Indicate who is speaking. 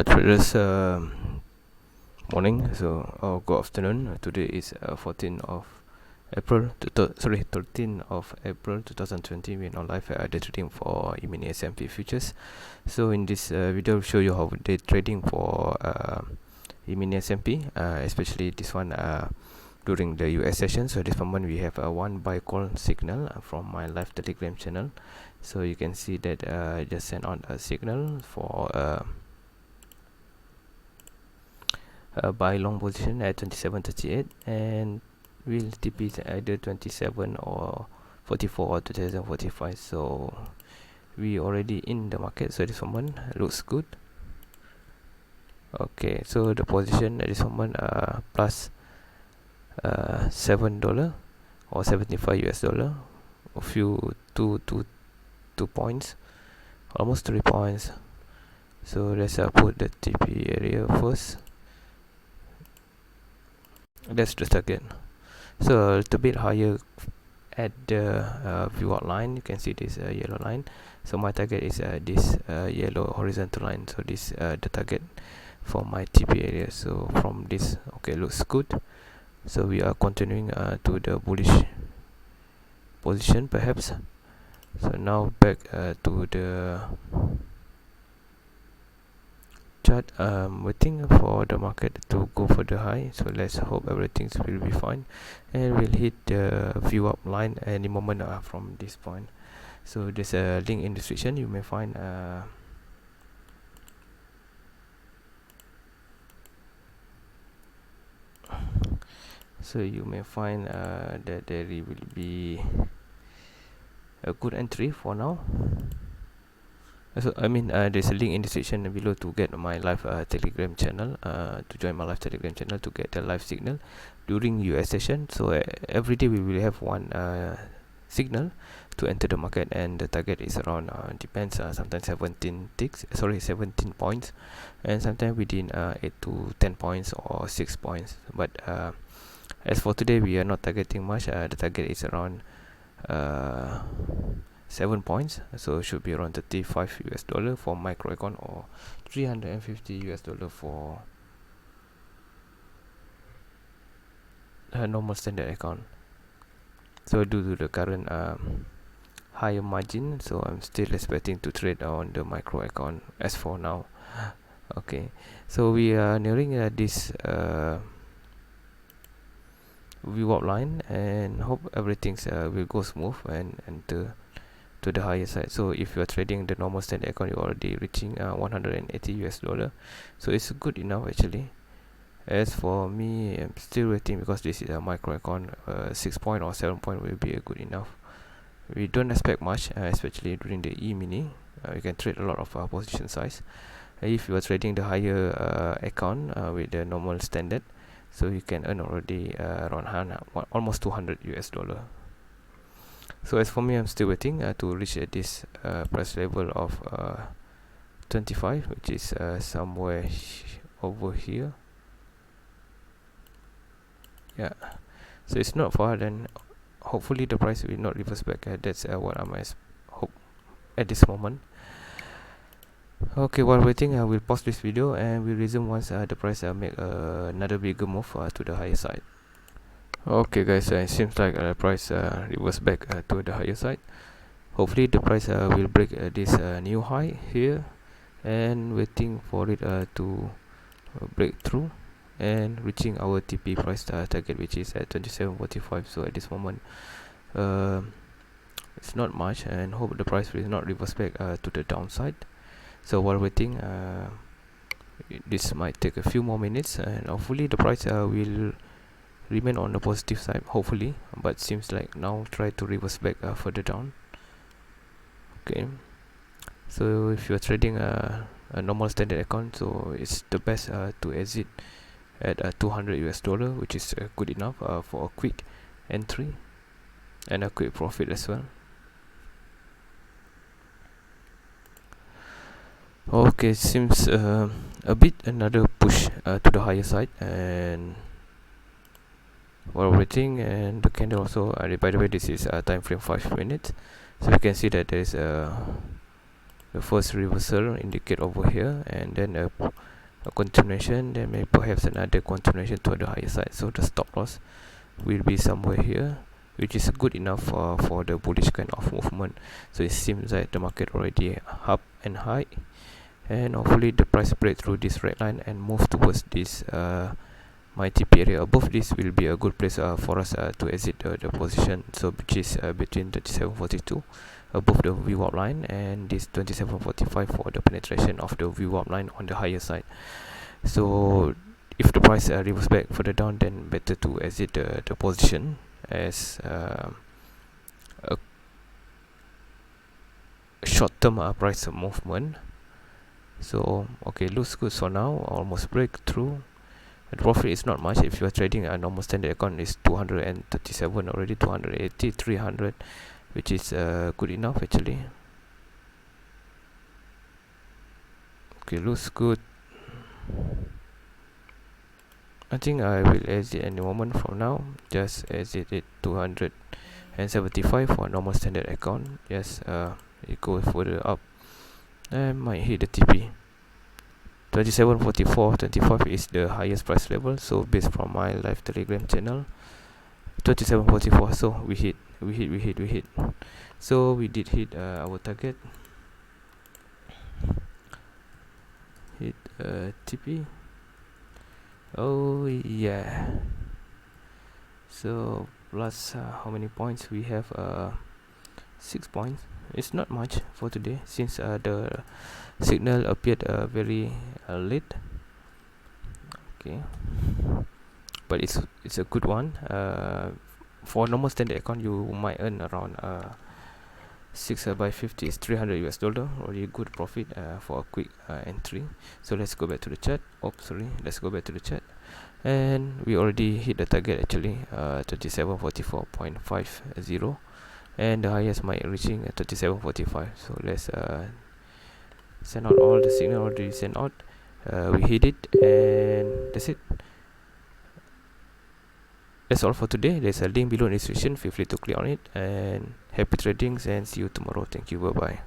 Speaker 1: Traders, morning. Good afternoon. Today is 14th of April. 13th of April 2020. We're now live at the trading for E-Mini S&P futures. So in this video, I'll show you how they trading for E-Mini S&P, especially this one during the US session. So this moment we have a one buy call signal from my live Telegram channel. So you can see that I just sent on a signal for buy long position at 27.38, and will TP either 27 or 44 or 2045. So we already in the market, so this moment looks good. Okay, so the position at this moment plus $7 or 75 US dollar, a few two points, almost 3 points. So let's put the TP area first. That's the target. So a little bit higher at the view outline. You can see this yellow line. So my target is this yellow horizontal line. So this the target for my TP area. So from this, okay, looks good. So we are continuing to the bullish position perhaps. So now back to the chart. Waiting for the market to go for the high, so let's hope everything will be fine, and we'll hit the view up line any moment from this point. So there's a link in the description. You may find that there will be a good entry for now. So there's a link in the description below to get my live Telegram channel, to join my live Telegram channel to get the live signal during US session. So every day we will have one signal to enter the market, and the target is around depends, sometimes 17 points, and sometimes within 8 to 10 points or 6 points. But as for today, we are not targeting much. The target is around 7 points, so it should be around 35 US dollar for micro account, or 350 US dollar for a normal standard account. So due to the current higher margin, so I'm still expecting to trade on the micro account as for now. Okay, so we are nearing this view outline, and hope everything will go smooth and enter to the higher side. So if you are trading the normal standard account, you're already reaching 180 US dollar, so it's good enough actually. As for me, I'm still waiting because this is a micro account. 6 point or 7 point will be good enough. We don't expect much, especially during the E-Mini. You can trade a lot of position size. If you are trading the higher account with the normal standard, so you can earn already around almost 200 US dollar. So as for me, I'm still waiting to reach this price level of 25, which is somewhere over here. Yeah, so it's not far. Then hopefully the price will not reverse back. That's what I might hope at this moment. Okay, while waiting, I will pause this video and we'll resume once the price make another bigger move to the higher side. Okay guys, it seems like the price reverse back to the higher side. Hopefully the price will break this new high here, and waiting for it to break through and reaching our TP price target, which is at 27.45. So at this moment it's not much, and hope the price will not reverse back to the downside. So while waiting, this might take a few more minutes, and hopefully the price will remain on the positive side, hopefully, but seems like now try to reverse back further down. Okay, so if you're trading a normal standard account, so it's the best to exit at 200 US dollar, which is good enough for a quick entry and a quick profit as well. Okay, seems a bit another push to the higher side, and while waiting, and the candle also by the way, this is time frame 5 minutes, so you can see that there is the first reversal indicate over here, and then a a continuation, then maybe perhaps another continuation to the higher side. So the stop loss will be somewhere here, which is good enough for the bullish kind of movement. So it seems like the market already up and high, and hopefully the price break through this red line and move towards this my TP area. Above this will be a good place for us to exit the position, so which is between 37.42 above the VWAP line and this 27.45 for the penetration of the VWAP line on the higher side. So if the price reverse back further down, then better to exit the position as a short-term price movement. So okay, looks good for now, almost breakthrough. The profit is not much. If you are trading a normal standard account, is 237 already, 280, 300, which is good enough actually. Okay, looks good. I think I will exit any moment from now. Just exit it 275 for a normal standard account. Yes, it goes further up and might hit the TP. 27.44, 25 is the highest price level. So based from my live Telegram channel, 27.44. So we hit. So we did hit our target. Hit TP. Oh yeah. So plus how many points we have? 6 points. It's not much for today since the signal appeared very late. Okay, but it's a good one. For normal standard account, you might earn around 6 by 50 is $300 already good profit for a quick entry. So let's go back to the chart. Let's go back to the chart, and we already hit the target actually, 37.44.50, and the highest might reaching 37.45. So let's send out all the signal already sent out. We hit it, and that's it. That's all for today. There's a link below in the description. Feel free to click on it, and happy tradings, and see you tomorrow. Thank you. Bye bye.